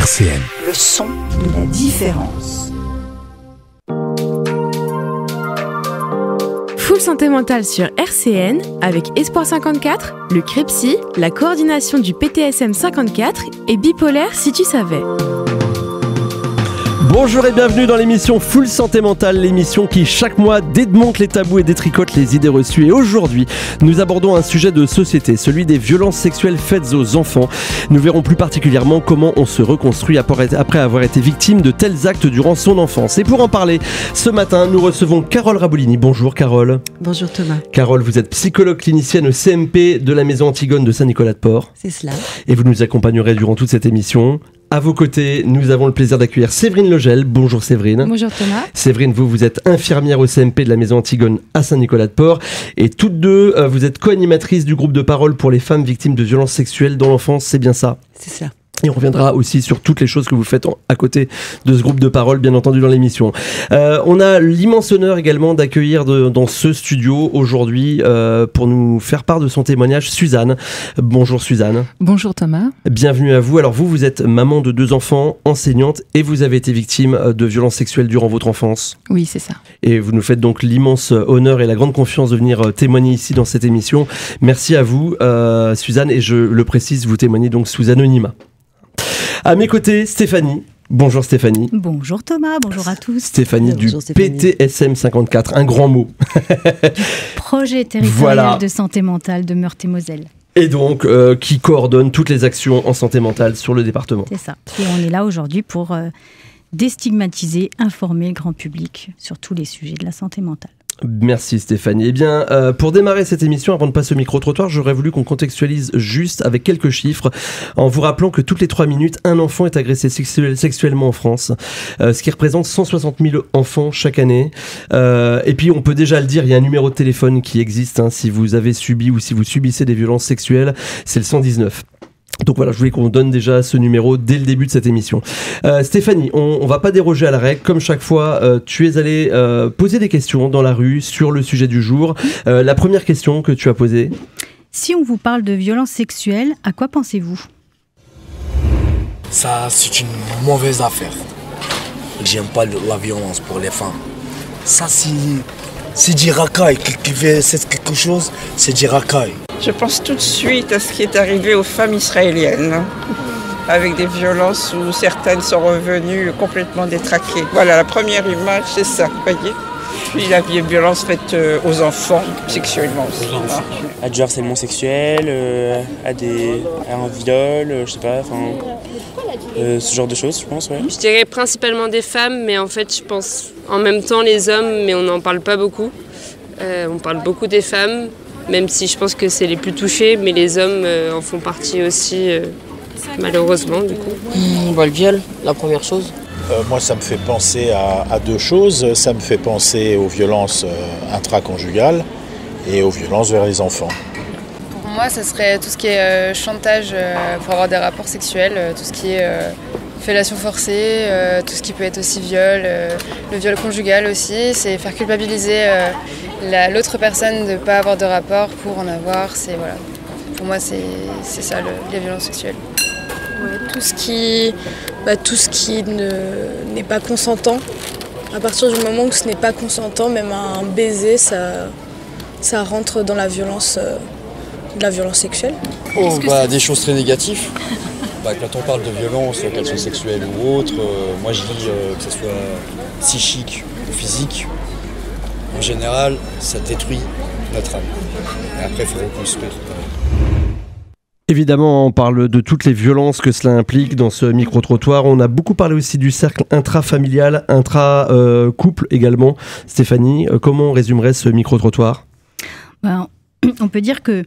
RCN. Le son de la différence. Full Santé Mentale sur RCN avec Espoir 54, le CREPSI, la coordination du PTSM 54 et Bipolaire si tu savais. Bonjour et bienvenue dans l'émission Full Santé Mentale, l'émission qui chaque mois démonte les tabous et détricote les idées reçues. Et aujourd'hui, nous abordons un sujet de société, celui des violences sexuelles faites aux enfants. Nous verrons plus particulièrement comment on se reconstruit après avoir été victime de tels actes durant son enfance. Et pour en parler, ce matin, nous recevons Carole Rabolini. Bonjour Carole. Bonjour Thomas. Carole, vous êtes psychologue clinicienne au CMP de la Maison Antigone de Saint-Nicolas-de-Port. C'est cela. Et vous nous accompagnerez durant toute cette émission. À vos côtés, nous avons le plaisir d'accueillir Séverine Legel. Bonjour Séverine. Bonjour Thomas. Séverine, vous êtes infirmière au CMP de la Maison Antigone à Saint-Nicolas-de-Port. Et toutes deux, vous êtes co-animatrices du groupe de parole pour les femmes victimes de violences sexuelles dans l'enfance, c'est bien ça ? C'est ça. Et on reviendra aussi sur toutes les choses que vous faites à côté de ce groupe de parole, bien entendu, dans l'émission. On a l'immense honneur également d'accueillir dans ce studio aujourd'hui, pour nous faire part de son témoignage, Suzanne. Bonjour Suzanne. Bonjour Thomas. Bienvenue à vous. Alors vous êtes maman de 2 enfants, enseignante, et vous avez été victime de violences sexuelles durant votre enfance. Oui, c'est ça. Et vous nous faites donc l'immense honneur et la grande confiance de venir témoigner ici dans cette émission. Merci à vous, Suzanne, et je le précise, vous témoignez donc sous anonymat. À mes côtés, Stéphanie. Bonjour Stéphanie. Bonjour Thomas, bonjour à tous. Stéphanie du PTSM 54, un grand mot. Projet territorial de santé mentale de Meurthe-et-Moselle. Et donc, qui coordonne toutes les actions en santé mentale sur le département. C'est ça. Et on est là aujourd'hui pour déstigmatiser, informer le grand public sur tous les sujets de la santé mentale. Merci Stéphanie. Eh bien, pour démarrer cette émission, avant de passer au micro-trottoir, j'aurais voulu qu'on contextualise juste avec quelques chiffres, en vous rappelant que toutes les 3 minutes, un enfant est agressé sexuellement en France, ce qui représente 160 000 enfants chaque année. Et puis, on peut déjà le dire, il y a un numéro de téléphone qui existe, si vous avez subi ou si vous subissez des violences sexuelles, c'est le 119. Donc voilà, je voulais qu'on donne déjà ce numéro dès le début de cette émission. Stéphanie, on va pas déroger à la règle. Comme chaque fois, tu es allée poser des questions dans la rue sur le sujet du jour. La première question que tu as posée. Si on vous parle de violences sexuelles, à quoi pensez-vous ? Ça, c'est une mauvaise affaire. J'aime pas la violence pour les femmes. Ça, c'est du racaille. Qui fait quelque chose, c'est du racaille. Je pense tout de suite à ce qui est arrivé aux femmes israéliennes, avec des violences où certaines sont revenues complètement détraquées. Voilà, la première image, c'est ça, vous voyez. Puis la violence faite aux enfants, sexuellement aussi. À du harcèlement sexuel, à un viol, je sais pas, ce genre de choses, je pense, ouais. Je dirais principalement des femmes, mais en fait, je pense en même temps les hommes, mais on n'en parle pas beaucoup. On parle beaucoup des femmes, même si je pense que c'est les plus touchés, mais les hommes en font partie aussi, malheureusement, du coup. Le viol, la première chose. Moi, ça me fait penser à 2 choses. Ça me fait penser aux violences intraconjugales et aux violences vers les enfants. Pour moi, ça serait tout ce qui est chantage pour avoir des rapports sexuels, tout ce qui est fellation forcée, tout ce qui peut être aussi viol, le viol conjugal aussi, c'est faire culpabiliser l'autre personne de ne pas avoir de rapport pour en avoir. Voilà. Pour moi, c'est ça, les violences sexuelles. Ouais, tout ce qui n'est pas consentant. À partir du moment où ce n'est pas consentant, même un baiser, ça rentre dans la violence sexuelle. Des choses très négatives. Quand on parle de violence, qu'elle soit sexuelle ou autre, moi je dis que ce soit psychique ou physique. En général, ça détruit notre âme. Et après, il faut reconstruire. Évidemment, on parle de toutes les violences que cela implique dans ce micro-trottoir. On a beaucoup parlé aussi du cercle intrafamilial, intra-couple également. Stéphanie, comment on résumerait ce micro-trottoir ? On peut dire que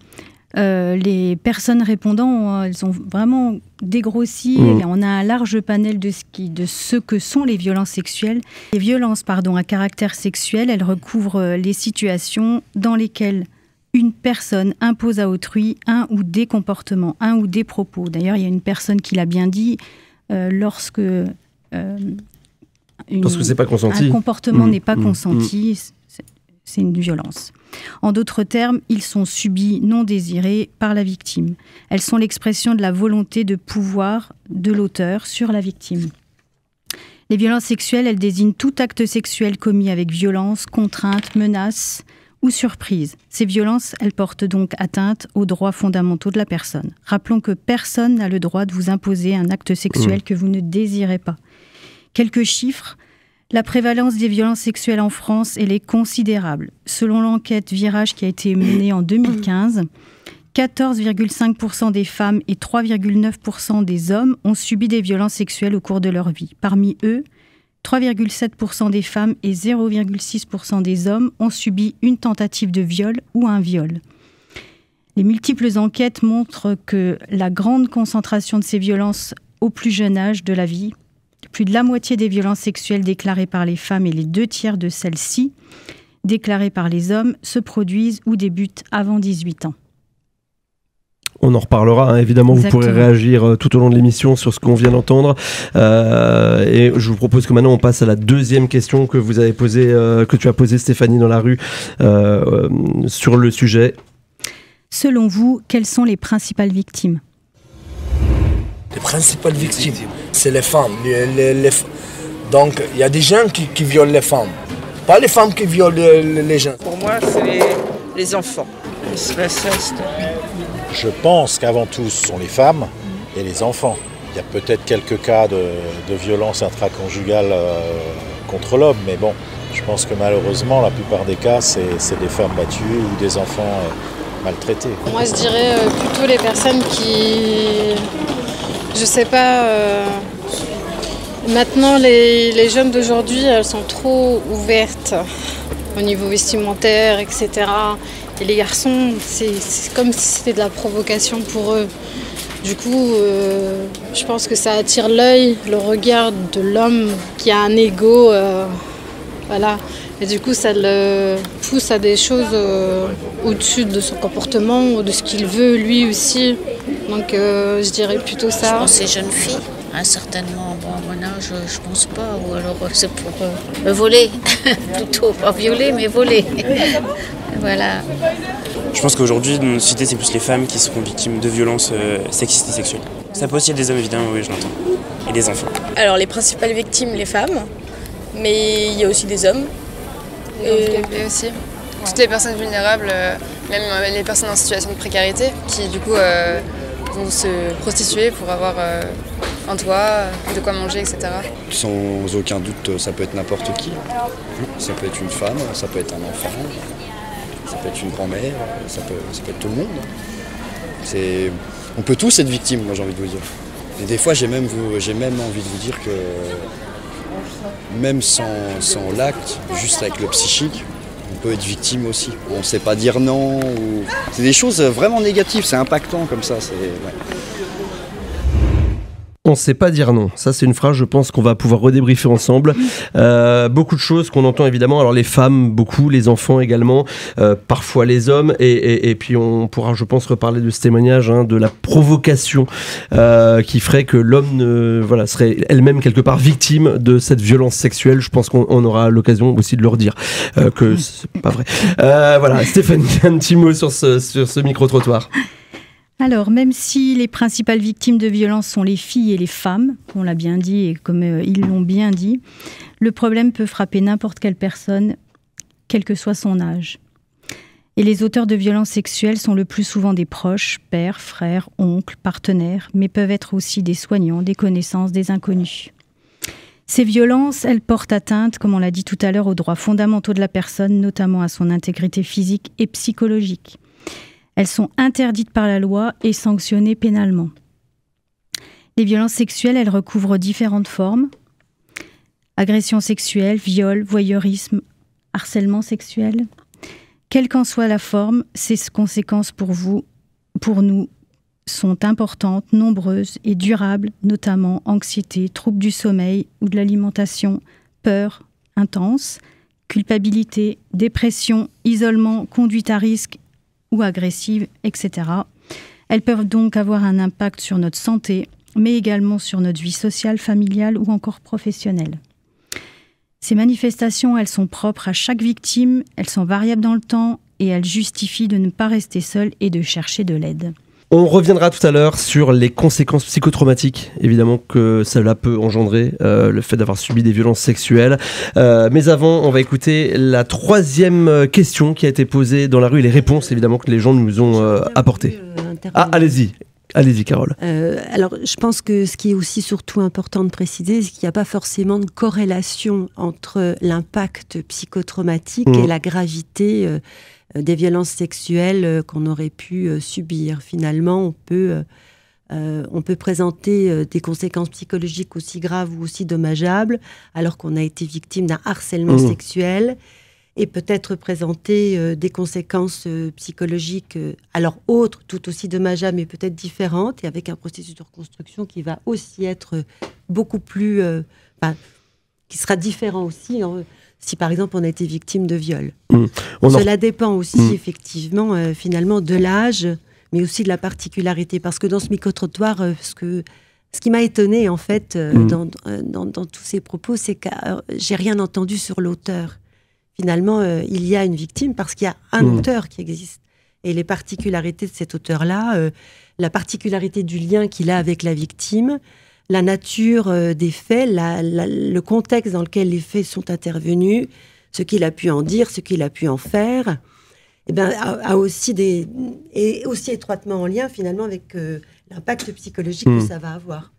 les personnes répondant, elles ont vraiment dégrossi. On a un large panel de ce que sont les violences sexuelles. Les violences à caractère sexuel, elles recouvrent les situations dans lesquelles une personne impose à autrui un ou des comportements, un ou des propos. D'ailleurs, il y a une personne qui l'a bien dit, lorsque c'est pas consenti. Un comportement n'est pas consenti, c'est une violence. En d'autres termes, ils sont subis, non désirés par la victime. Elles sont l'expression de la volonté de pouvoir de l'auteur sur la victime. Les violences sexuelles, elles désignent tout acte sexuel commis avec violence, contrainte, menace ou surprise. Ces violences, elles portent donc atteinte aux droits fondamentaux de la personne. Rappelons que personne n'a le droit de vous imposer un acte sexuel que vous ne désirez pas. Quelques chiffres. La prévalence des violences sexuelles en France, elle est considérable. Selon l'enquête Virage qui a été menée en 2015, 14,5% des femmes et 3,9% des hommes ont subi des violences sexuelles au cours de leur vie. Parmi eux, 3,7% des femmes et 0,6% des hommes ont subi une tentative de viol ou un viol. Les multiples enquêtes montrent que la grande concentration de ces violences au plus jeune âge de la vie, plus de la moitié des violences sexuelles déclarées par les femmes et les 2/3 de celles-ci déclarées par les hommes se produisent ou débutent avant 18 ans. On en reparlera, hein, évidemment. Exactement. Vous pourrez réagir tout au long de l'émission sur ce qu'on vient d'entendre. Et je vous propose que maintenant on passe à la deuxième question que vous avez posée, que tu as posée, Stéphanie, dans la rue, sur le sujet. Selon vous, quelles sont les principales victimes ? Les principales victimes, c'est les femmes. Donc, il y a des gens qui violent les femmes. Pas les femmes qui violent les gens. Pour moi, c'est les enfants. L'inceste. Je pense qu'avant tout, ce sont les femmes et les enfants. Il y a peut-être quelques cas de violence intraconjugale contre l'homme, mais bon, je pense que malheureusement, la plupart des cas, c'est des femmes battues ou des enfants maltraités. Moi, je dirais plutôt les personnes qui... Je sais pas, maintenant les jeunes d'aujourd'hui, elles sont trop ouvertes au niveau vestimentaire, etc. Et les garçons, c'est comme si c'était de la provocation pour eux. Du coup, je pense que ça attire l'œil, le regard de l'homme qui a un ego, voilà. Et du coup, ça le pousse à des choses au-dessus de son comportement ou de ce qu'il veut lui aussi. Donc je dirais plutôt ça. Je pense que c'est jeunes filles, hein, certainement. Bon, à mon âge, je pense pas. Ou alors c'est pour voler, plutôt pas violer, mais voler. Voilà. Je pense qu'aujourd'hui, dans notre société, c'est plus les femmes qui seront victimes de violences sexistes et sexuelles. Ça peut aussi être des hommes, évidemment, oui, je l'entends. Et des enfants. Alors, les principales victimes, les femmes. Mais il y a aussi des hommes. Et aussi toutes les personnes vulnérables, même les personnes en situation de précarité, qui du coup vont se prostituer pour avoir un toit, de quoi manger, etc. Sans aucun doute, ça peut être n'importe qui. Ça peut être une femme, ça peut être un enfant, ça peut être une grand-mère, ça peut être tout le monde. On peut tous être victimes, moi j'ai envie de vous dire. Et des fois j'ai même envie de vous dire que même sans l'acte, juste avec le psychique, on peut être victime aussi. On ne sait pas dire non. C'est des choses vraiment négatives, c'est impactant comme ça. Ouais. On ne sait pas dire non. Ça, c'est une phrase, je pense, qu'on va pouvoir redébriefer ensemble. Beaucoup de choses qu'on entend, évidemment. Alors, les femmes, beaucoup. Les enfants également. Parfois, les hommes. Et puis, on pourra, je pense, reparler de ce témoignage, hein, de la provocation qui ferait que l'homme serait elle-même, quelque part, victime de cette violence sexuelle. Je pense qu'on aura l'occasion aussi de leur dire que c'est pas vrai. Voilà, Stéphanie, un petit mot sur ce micro-trottoir. Alors, même si les principales victimes de violences sont les filles et les femmes, on l'a bien dit et comme ils l'ont bien dit, le problème peut frapper n'importe quelle personne, quel que soit son âge. Et les auteurs de violences sexuelles sont le plus souvent des proches, pères, frères, oncles, partenaires, mais peuvent être aussi des soignants, des connaissances, des inconnus. Ces violences, elles portent atteinte, comme on l'a dit tout à l'heure, aux droits fondamentaux de la personne, notamment à son intégrité physique et psychologique. Elles sont interdites par la loi et sanctionnées pénalement. Les violences sexuelles, elles recouvrent différentes formes. Agression sexuelle, viol, voyeurisme, harcèlement sexuel. Quelle qu'en soit la forme, ces conséquences pour nous, sont importantes, nombreuses et durables, notamment anxiété, troubles du sommeil ou de l'alimentation, peur intense, culpabilité, dépression, isolement, conduite à risque ou agressive, etc. Elles peuvent donc avoir un impact sur notre santé, mais également sur notre vie sociale, familiale ou encore professionnelle. Ces manifestations, elles sont propres à chaque victime, elles sont variables dans le temps et elles justifient de ne pas rester seul et de chercher de l'aide. On reviendra tout à l'heure sur les conséquences psychotraumatiques, évidemment, que cela peut engendrer, le fait d'avoir subi des violences sexuelles. Mais avant, on va écouter la 3e question qui a été posée dans la rue et les réponses, évidemment, que les gens nous ont apportées. Allez-y, Carole. Alors, je pense que ce qui est aussi surtout important de préciser, c'est qu'il n'y a pas forcément de corrélation entre l'impact psychotraumatique et la gravité des violences sexuelles qu'on aurait pu subir. Finalement, on peut présenter des conséquences psychologiques aussi graves ou aussi dommageables, alors qu'on a été victime d'un harcèlement sexuel, et peut-être présenter des conséquences psychologiques, alors autres, tout aussi dommageables, mais peut-être différentes, et avec un processus de reconstruction qui va aussi être beaucoup plus... qui sera différent aussi, si par exemple on a été victime de viol. Cela dépend aussi effectivement finalement de l'âge, mais aussi de la particularité, parce que dans ce micro-trottoir, ce qui m'a étonnée en fait dans tous ces propos, c'est que j'ai rien entendu sur l'auteur. Finalement, il y a une victime parce qu'il y a un auteur qui existe. Et les particularités de cet auteur-là, la particularité du lien qu'il a avec la victime, la nature des faits, le contexte dans lequel les faits sont intervenus, ce qu'il a pu en dire, ce qu'il a pu en faire, a aussi est aussi étroitement en lien finalement avec l'impact psychologique que ça va avoir.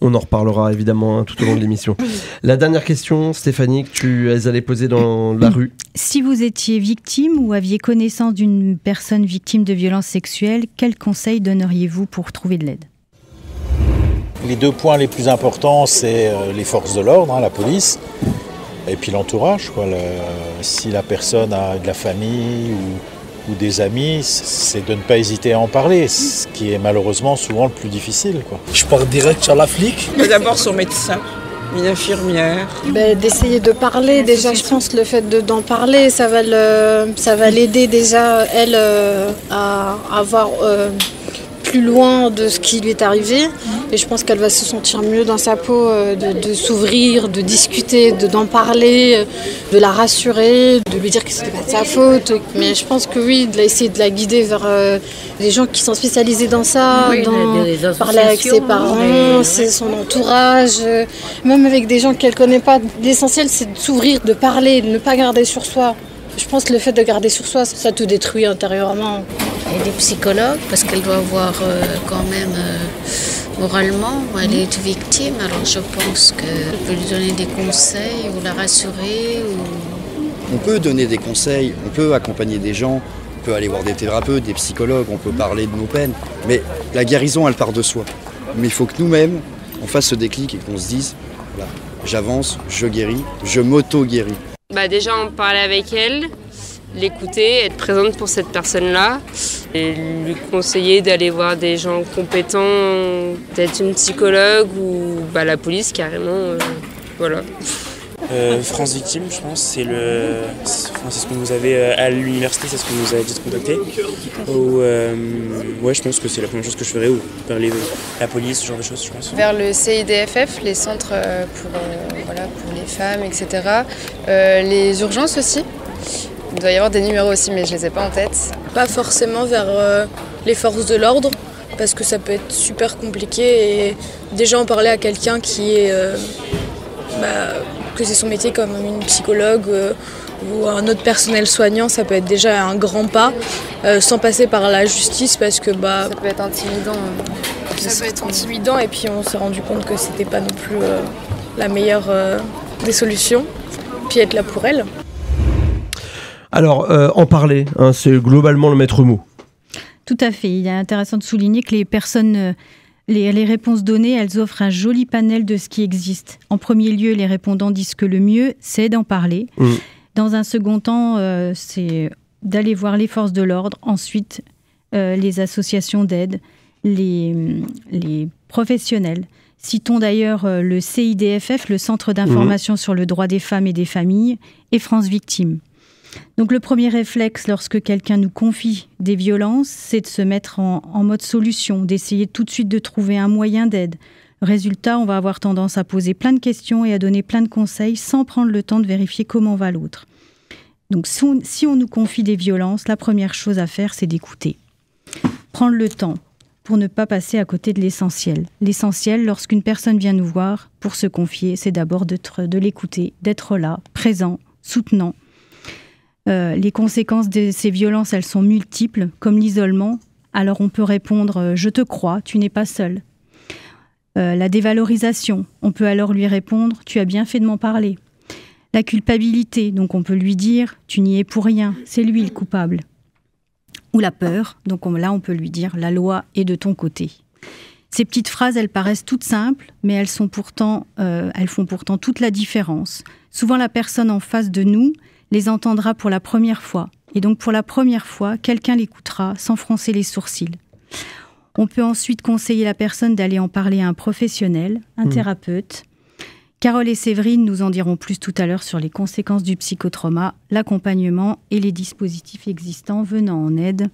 On en reparlera évidemment tout au long de l'émission. La dernière question, Stéphanie, que tu allais poser dans la rue. Si vous étiez victime ou aviez connaissance d'une personne victime de violences sexuelles, quels conseils donneriez-vous pour trouver de l'aide ? Les 2 points les plus importants, c'est les forces de l'ordre, la police, et puis l'entourage. Si la personne a de la famille ou des amis, c'est de ne pas hésiter à en parler, ce qui est malheureusement souvent le plus difficile. Je pars direct sur la flic. D'abord son médecin, une infirmière. D'essayer de parler, déjà je pense que le fait d'en parler, ça va l'aider déjà, elle, à avoir plus loin de ce qui lui est arrivé. Et je pense qu'elle va se sentir mieux dans sa peau, de s'ouvrir, de discuter, d'en parler, de la rassurer, de lui dire que c'était pas de sa faute. Mais je pense que oui, essayer de la guider vers des gens qui sont spécialisés dans ça, parler avec ses parents, son entourage, même avec des gens qu'elle connaît pas. L'essentiel, c'est de s'ouvrir, de parler, de ne pas garder sur soi. Je pense que le fait de garder sur soi, ça te détruit intérieurement. Et des psychologues, parce qu'elle doit avoir quand même, moralement, elle est victime, alors je pense qu'elle peut lui donner des conseils ou la rassurer. On peut donner des conseils, on peut accompagner des gens, on peut aller voir des thérapeutes, des psychologues, on peut parler de nos peines, mais la guérison, elle part de soi. Mais il faut que nous-mêmes, on fasse ce déclic et qu'on se dise, voilà, j'avance, je guéris, je m'auto-guéris. Déjà en parler avec elle, l'écouter, être présente pour cette personne-là et lui conseiller d'aller voir des gens compétents, peut-être une psychologue ou la police carrément, voilà. France Victime, je pense, c'est ce que vous avez à l'université, c'est ce que vous avez dit de contacter. Ouais, je pense que c'est la première chose que je ferais, ou vers la police, ce genre de choses, je pense. Vers le CIDFF, les centres pour les femmes, etc. Les urgences aussi. Il doit y avoir des numéros aussi, mais je les ai pas en tête. Pas forcément vers les forces de l'ordre, parce que ça peut être super compliqué. Et déjà en parler à quelqu'un qui est... que c'est son métier comme une psychologue ou un autre personnel soignant, ça peut être déjà un grand pas, sans passer par la justice, parce que ça peut être intimidant. Ça peut être intimidant, et puis on s'est rendu compte que c'était pas non plus la meilleure des solutions, puis être là pour elle. Alors, en parler, c'est globalement le maître mot. Tout à fait. Il est intéressant de souligner que les personnes... Les réponses données, elles offrent un joli panel de ce qui existe. En premier lieu, les répondants disent que le mieux, c'est d'en parler. Dans un second temps, c'est d'aller voir les forces de l'ordre. Ensuite, les associations d'aide, les professionnels. Citons d'ailleurs le CIDFF, le Centre d'information sur le droit des femmes et des familles, et France Victime. Donc le premier réflexe lorsque quelqu'un nous confie des violences, c'est de se mettre en mode solution, d'essayer tout de suite de trouver un moyen d'aide. Résultat, on va avoir tendance à poser plein de questions et à donner plein de conseils sans prendre le temps de vérifier comment va l'autre. Donc si on nous confie des violences, la première chose à faire, c'est d'écouter. Prendre le temps pour ne pas passer à côté de l'essentiel. L'essentiel, lorsqu'une personne vient nous voir pour se confier, c'est d'abord de l'écouter, d'être là, présent, soutenant. Les conséquences de ces violences, elles sont multiples, comme l'isolement. Alors on peut répondre « je te crois, tu n'es pas seul ». La dévalorisation, on peut alors lui répondre « tu as bien fait de m'en parler ». La culpabilité, donc on peut lui dire « tu n'y es pour rien, c'est lui le coupable ». Ou la peur, donc là on peut lui dire « la loi est de ton côté ». Ces petites phrases, elles paraissent toutes simples, mais elles font pourtant toute la différence. Souvent la personne en face de nous les entendra pour la première fois. Et donc pour la première fois, quelqu'un l'écoutera sans froncer les sourcils. On peut ensuite conseiller la personne d'aller en parler à un professionnel, un thérapeute. Carole et Séverine nous en diront plus tout à l'heure sur les conséquences du psychotrauma, l'accompagnement et les dispositifs existants venant en aide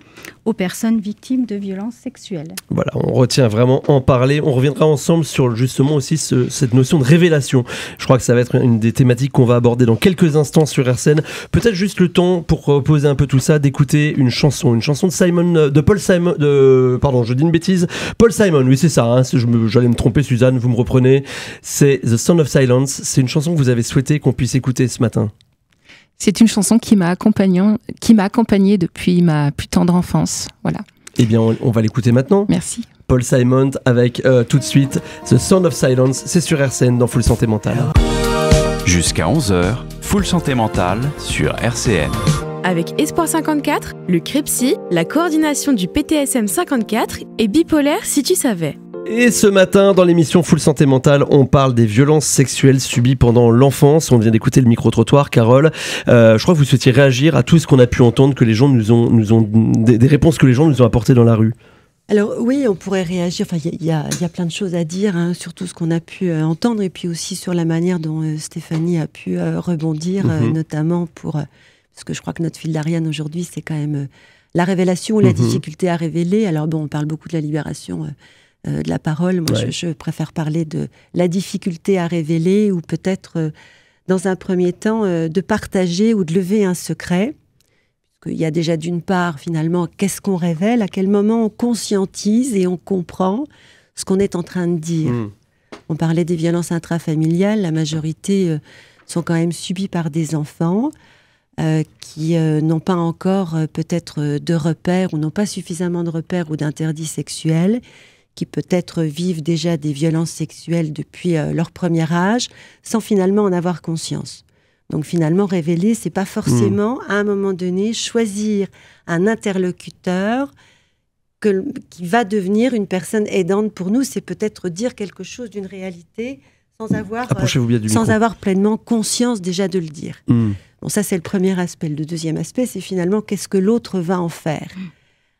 aux personnes victimes de violences sexuelles. Voilà, on retient vraiment en parler. On reviendra ensemble sur justement aussi cette notion de révélation. Je crois que ça va être une des thématiques qu'on va aborder dans quelques instants sur RCN. Peut-être juste le temps pour poser un peu tout ça, d'écouter une chanson de Paul Simon, pardon, je dis une bêtise. Paul Simon, oui c'est ça, hein, j'allais me tromper Suzanne, vous me reprenez. C'est The Sound of Silence. C'est une chanson que vous avez souhaité qu'on puisse écouter ce matin. C'est une chanson qui m'a accompagnée depuis ma plus tendre enfance. Voilà. Eh bien, on va l'écouter maintenant. Merci. Paul Simon avec tout de suite The Sound of Silence. C'est sur RCN dans Full Santé Mentale. Jusqu'à 11h, Full Santé Mentale sur RCN. Avec Espoir 54, le CREPSI, la coordination du PTSM 54 et Bipolaire si tu savais. Et ce matin, dans l'émission Full Santé Mentale, on parle des violences sexuelles subies pendant l'enfance. On vient d'écouter le micro-trottoir. Carole, je crois que vous souhaitiez réagir à tout ce qu'on a pu entendre, que les gens nous ont des réponses que les gens nous ont apportées dans la rue. Alors oui, on pourrait réagir. Enfin, il y a plein de choses à dire, hein, sur tout ce qu'on a pu entendre, et puis aussi sur la manière dont Stéphanie a pu rebondir, notamment parce que je crois que notre fil d'Ariane aujourd'hui, c'est quand même la révélation ou la difficulté à révéler. Alors bon, on parle beaucoup de la libération de la parole. Moi, je préfère parler de la difficulté à révéler, ou peut-être, dans un premier temps, de partager ou de lever un secret. Parce qu'il y a déjà, d'une part, finalement, qu'est-ce qu'on révèle, à quel moment on conscientise et on comprend ce qu'on est en train de dire. On parlait des violences intrafamiliales. La majorité sont quand même subies par des enfants qui n'ont pas encore peut-être de repères, ou n'ont pas suffisamment de repères ou d'interdits sexuels, qui peut-être vivent déjà des violences sexuelles depuis leur premier âge, sans finalement en avoir conscience. Donc finalement, révéler, c'est pas forcément, à un moment donné, choisir un interlocuteur qui va devenir une personne aidante pour nous. C'est peut-être dire quelque chose d'une réalité sans avoir pleinement conscience déjà de le dire. Bon, ça, c'est le premier aspect. Le deuxième aspect, c'est finalement qu'est-ce que l'autre va en faire.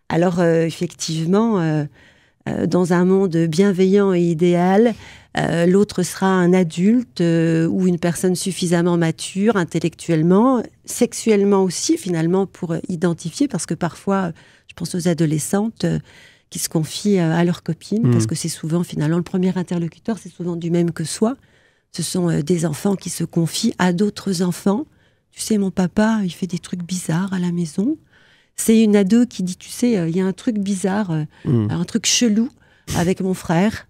Alors, effectivement... dans un monde bienveillant et idéal, l'autre sera un adulte ou une personne suffisamment mature intellectuellement, sexuellement aussi finalement, pour identifier, parce que parfois, je pense aux adolescentes qui se confient à leurs copines, parce que c'est souvent finalement le premier interlocuteur, c'est souvent du même que soi. Ce sont des enfants qui se confient à d'autres enfants. Tu sais, mon papa, il fait des trucs bizarres à la maison. C'est une ado qui dit, tu sais, il y a un truc bizarre, un truc chelou avec mon frère.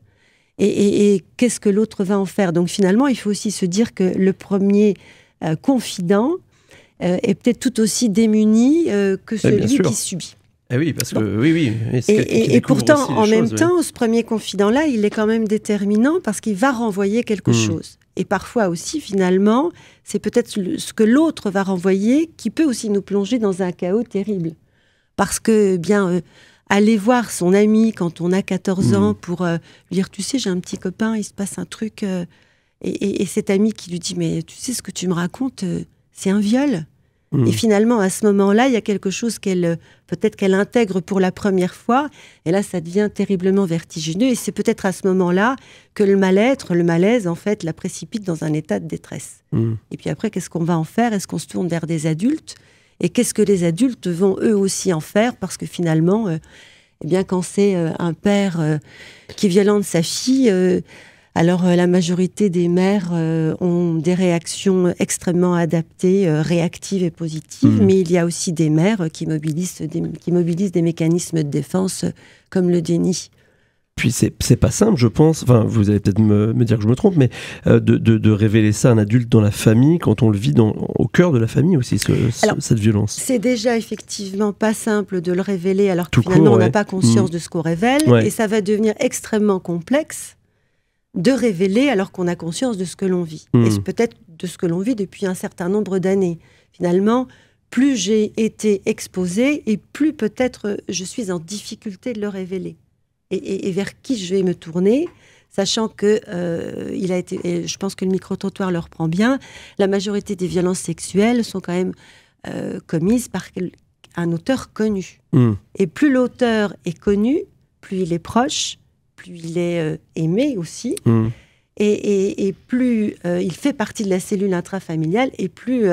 Et qu'est-ce que l'autre va en faire? Donc finalement, il faut aussi se dire que le premier confident est peut-être tout aussi démuni que celui qui subit. Eh oui, parce que oui. Et pourtant, en même temps, ce premier confident-là, il est quand même déterminant parce qu'il va renvoyer quelque chose. Et parfois aussi, finalement, c'est peut-être ce que l'autre va renvoyer qui peut aussi nous plonger dans un chaos terrible. Parce que, aller voir son ami quand on a 14 ans pour lui dire, tu sais, j'ai un petit copain, il se passe un truc, et cet ami qui lui dit, mais tu sais, ce que tu me racontes, c'est un viol. Et finalement, à ce moment-là, il y a quelque chose peut-être qu'elle intègre pour la première fois, et là, ça devient terriblement vertigineux, et c'est peut-être à ce moment-là que le malaise, en fait, la précipite dans un état de détresse. Et puis après, qu'est-ce qu'on va en faire? Est-ce qu'on se tourne vers des adultes? Et qu'est-ce que les adultes vont eux aussi en faire? Parce que finalement, Eh bien, quand c'est un père qui violente sa fille, alors la majorité des mères ont des réactions extrêmement adaptées, réactives et positives, mais il y a aussi des mères qui mobilisent des mécanismes de défense comme le déni. Puis c'est pas simple, je pense, enfin vous allez peut-être me dire que je me trompe, mais de révéler ça à un adulte dans la famille, quand on le vit au cœur de la famille aussi, cette violence. C'est déjà effectivement pas simple de le révéler alors que finalement on n'a pas conscience de ce qu'on révèle, et ça va devenir extrêmement complexe de révéler alors qu'on a conscience de ce que l'on vit, et peut-être de ce que l'on vit depuis un certain nombre d'années. Finalement, plus j'ai été exposée, et plus peut-être je suis en difficulté de le révéler. Et vers qui je vais me tourner, sachant que il a été, et je pense que le micro-trottoir le reprend bien, la majorité des violences sexuelles sont quand même commises par un auteur connu. Et plus l'auteur est connu, plus il est proche, plus il est aimé aussi, et plus il fait partie de la cellule intrafamiliale, et plus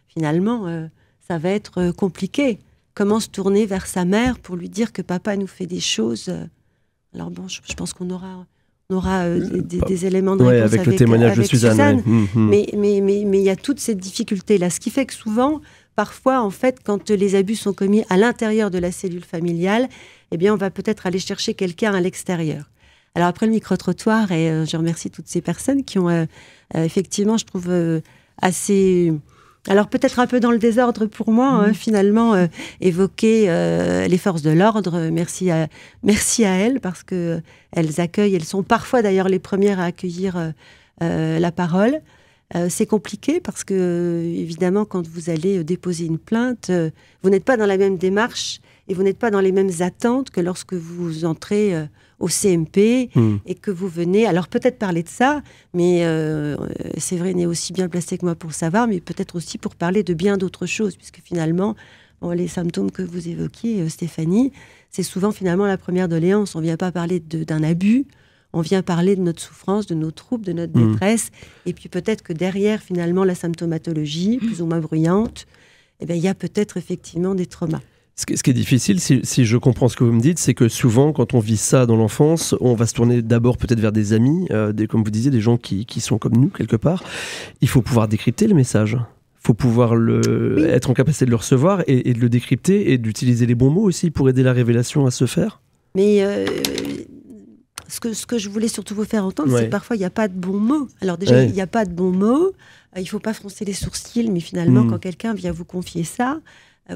finalement ça va être compliqué. Comment se tourner vers sa mère pour lui dire que papa nous fait des choses... Alors bon, je pense qu'on aura des éléments de réponse avec le témoignage de Suzanne. Mais il y a toute cette difficulté-là. Ce qui fait que souvent, parfois, en fait, quand les abus sont commis à l'intérieur de la cellule familiale, eh bien, on va peut-être aller chercher quelqu'un à l'extérieur. Alors après le micro-trottoir, et je remercie toutes ces personnes qui ont effectivement, je trouve, assez... Alors peut-être un peu dans le désordre pour moi, finalement, évoquer les forces de l'ordre. Merci à elles, parce qu'elles accueillent, elles sont parfois d'ailleurs les premières à accueillir la parole. C'est compliqué parce que, évidemment, quand vous allez déposer une plainte, vous n'êtes pas dans la même démarche et vous n'êtes pas dans les mêmes attentes que lorsque vous entrez au CMP et que vous venez, alors peut-être parler de ça, mais Séverine est aussi bien placée que moi pour savoir, mais peut-être aussi pour parler de bien d'autres choses, puisque finalement, les symptômes que vous évoquiez, Stéphanie, c'est souvent finalement la première doléance. On ne vient pas parler d'un abus, on vient parler de notre souffrance, de nos troubles, de notre détresse, et puis peut-être que derrière finalement la symptomatologie, plus ou moins bruyante, eh bien, il y a peut-être effectivement des traumas. Ce qui est difficile, si je comprends ce que vous me dites, c'est que souvent, quand on vit ça dans l'enfance, on va se tourner d'abord peut-être vers des amis, comme vous disiez, des gens qui sont comme nous, quelque part. Il faut pouvoir décrypter le message. Il faut pouvoir être en capacité de le recevoir et de le décrypter et d'utiliser les bons mots aussi pour aider la révélation à se faire. Mais ce que je voulais surtout vous faire entendre, c'est que parfois, il n'y a pas de bons mots. Alors déjà, il n'y a pas de bons mots. Il ne faut pas froncer les sourcils, mais finalement, quand quelqu'un vient vous confier ça,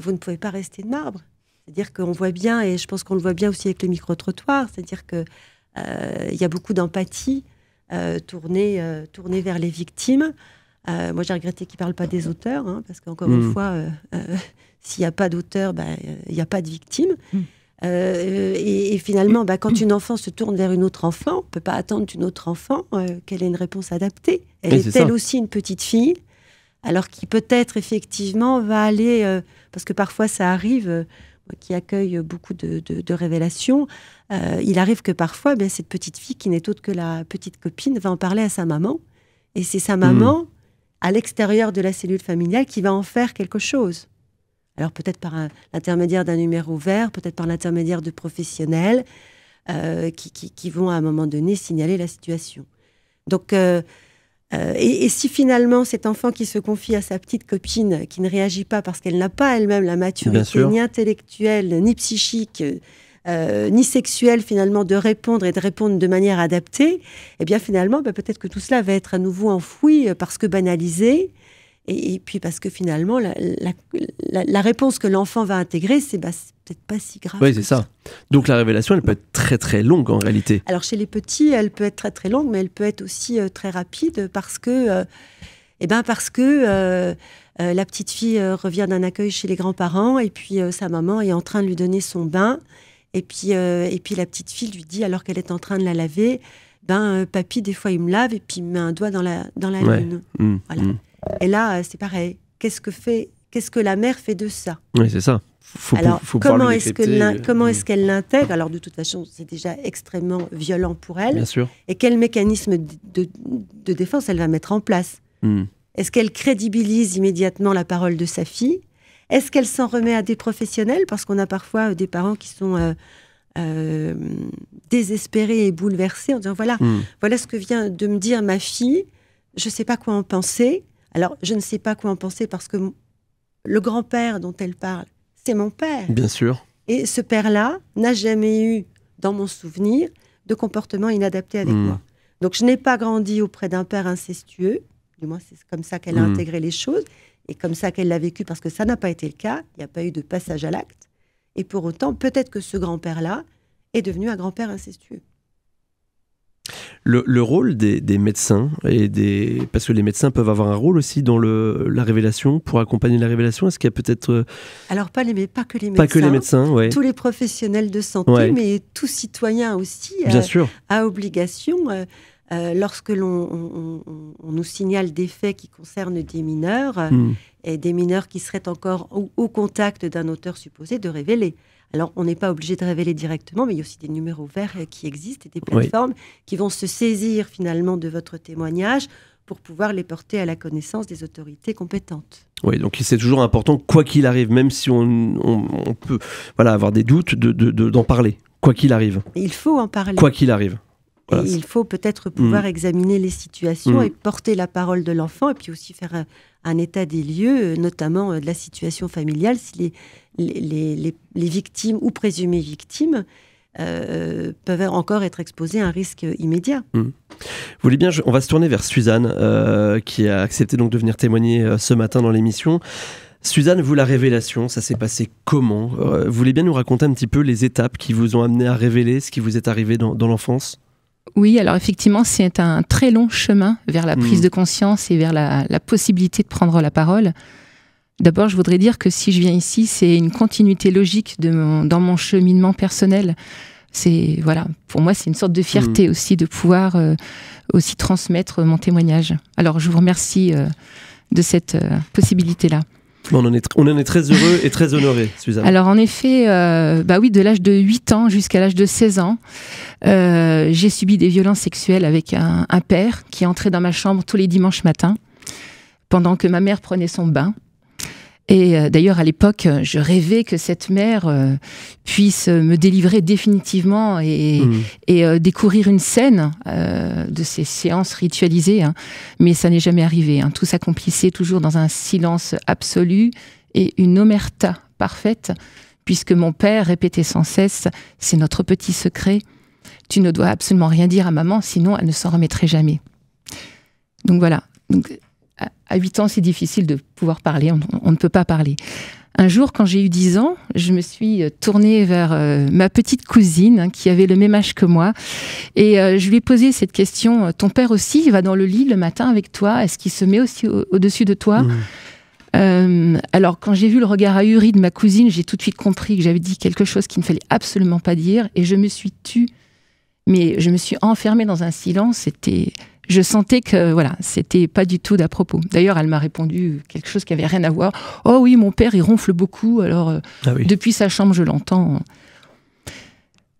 vous ne pouvez pas rester de marbre. C'est-à-dire qu'on voit bien, et je pense qu'on le voit bien aussi avec les micro-trottoirs, c'est-à-dire qu'il y a beaucoup d'empathie tournée vers les victimes. Moi, j'ai regretté qu'ils ne parlent pas des auteurs, parce qu'encore une fois, s'il n'y a pas d'auteur, il n'y a pas de victime. Et finalement, quand une enfant se tourne vers une autre enfant, on ne peut pas attendre d'une autre enfant qu'elle ait une réponse adaptée. Elle est elle aussi une petite fille, alors qui peut-être effectivement va aller... parce que parfois ça arrive, moi qui accueille beaucoup de révélations, il arrive que parfois cette petite fille qui n'est autre que la petite copine va en parler à sa maman, et c'est sa maman à l'extérieur de la cellule familiale qui va en faire quelque chose. Alors peut-être par l'intermédiaire d'un numéro vert, peut-être par l'intermédiaire de professionnels qui vont à un moment donné signaler la situation. Donc... Et si finalement cet enfant qui se confie à sa petite copine, qui ne réagit pas parce qu'elle n'a pas elle-même la maturité ni intellectuelle, ni psychique, ni sexuelle finalement de répondre et de répondre de manière adaptée, eh bien finalement peut-être que tout cela va être à nouveau enfoui parce que banalisé, et puis parce que finalement la réponse que l'enfant va intégrer, c'est peut-être pas si grave. Oui, c'est ça. Donc la révélation, elle peut être très très longue en réalité. Alors chez les petits, elle peut être très très longue, mais elle peut être aussi très rapide parce que la petite fille revient d'un accueil chez les grands-parents, et puis sa maman est en train de lui donner son bain, et puis la petite fille lui dit, alors qu'elle est en train de la laver, papy, des fois il me lave et puis il me met un doigt dans la lune. Voilà. Et là, c'est pareil. Qu'est-ce que la mère fait de ça? Oui, c'est ça. Alors, comment est-ce qu'elle l'intègre? Alors, de toute façon, c'est déjà extrêmement violent pour elle. Bien sûr. Et quel mécanisme de défense elle va mettre en place? Est-ce qu'elle crédibilise immédiatement la parole de sa fille? Est-ce qu'elle s'en remet à des professionnels? Parce qu'on a parfois des parents qui sont désespérée et bouleversée en disant voilà ce que vient de me dire ma fille, je ne sais pas quoi en penser. Alors, je ne sais pas quoi en penser parce que le grand-père dont elle parle, c'est mon père. Bien sûr. Et ce père-là n'a jamais eu, dans mon souvenir, de comportement inadapté avec moi. Donc, je n'ai pas grandi auprès d'un père incestueux. Du moins, c'est comme ça qu'elle a intégré les choses et comme ça qu'elle l'a vécu, parce que ça n'a pas été le cas. Il n'y a pas eu de passage à l'acte. Et pour autant, peut-être que ce grand-père-là est devenu un grand-père incestueux. Le rôle des médecins, parce que les médecins peuvent avoir un rôle aussi dans la révélation, pour accompagner la révélation, est-ce qu'il y a peut-être... Alors, pas que les médecins. Pas que les médecins, ouais. Tous les professionnels de santé, mais tout citoyen aussi Bien sûr. a obligation, lorsque on nous signale des faits qui concernent des mineurs, et des mineurs qui seraient encore au contact d'un auteur supposé, de révéler. Alors, on n'est pas obligé de révéler directement, mais il y a aussi des numéros verts qui existent et des plateformes qui vont se saisir finalement de votre témoignage pour pouvoir les porter à la connaissance des autorités compétentes. Oui, donc c'est toujours important, quoi qu'il arrive, même si on peut avoir des doutes, d'en parler, quoi qu'il arrive. Il faut en parler. Quoi qu'il arrive. Voilà. Il faut peut-être pouvoir examiner les situations et porter la parole de l'enfant, et puis aussi faire un état des lieux, notamment de la situation familiale, si les victimes ou présumées victimes peuvent encore être exposées à un risque immédiat. Vous voulez bien, on va se tourner vers Suzanne, qui a accepté donc de venir témoigner ce matin dans l'émission. Suzanne, vous, la révélation, ça s'est passé comment ? Vous voulez bien nous raconter un petit peu les étapes qui vous ont amené à révéler ce qui vous est arrivé dans l'enfance ? Oui, alors effectivement, c'est un très long chemin vers la prise de conscience et vers la possibilité de prendre la parole. D'abord, je voudrais dire que si je viens ici, c'est une continuité logique dans mon cheminement personnel. Pour moi, c'est une sorte de fierté aussi de pouvoir aussi transmettre mon témoignage. Alors, je vous remercie de cette possibilité-là. On en est très heureux et très honorés, Suzanne. Alors en effet, de l'âge de 8 ans jusqu'à l'âge de 16 ans, j'ai subi des violences sexuelles avec un père qui entrait dans ma chambre tous les dimanches matins pendant que ma mère prenait son bain. Et d'ailleurs, à l'époque, je rêvais que cette mère puisse me délivrer définitivement et découvrir une scène de ces séances ritualisées. Mais ça n'est jamais arrivé. Tout s'accomplissait toujours dans un silence absolu et une omerta parfaite, puisque mon père répétait sans cesse « C'est notre petit secret. Tu ne dois absolument rien dire à maman, sinon elle ne s'en remettrait jamais. » Donc voilà. À 8 ans, c'est difficile de pouvoir parler, on ne peut pas parler. Un jour, quand j'ai eu 10 ans, je me suis tournée vers ma petite cousine qui avait le même âge que moi et je lui ai posé cette question, ton père aussi, il va dans le lit le matin avec toi, est-ce qu'il se met aussi au-dessus de toi ? Alors, quand j'ai vu le regard ahuri de ma cousine, j'ai tout de suite compris que j'avais dit quelque chose qu'il ne fallait absolument pas dire et je me suis tue. Mais je me suis enfermée dans un silence, je sentais que c'était pas du tout d'à propos. D'ailleurs, elle m'a répondu quelque chose qui avait rien à voir. Oh oui, mon père, il ronfle beaucoup, alors depuis sa chambre, je l'entends.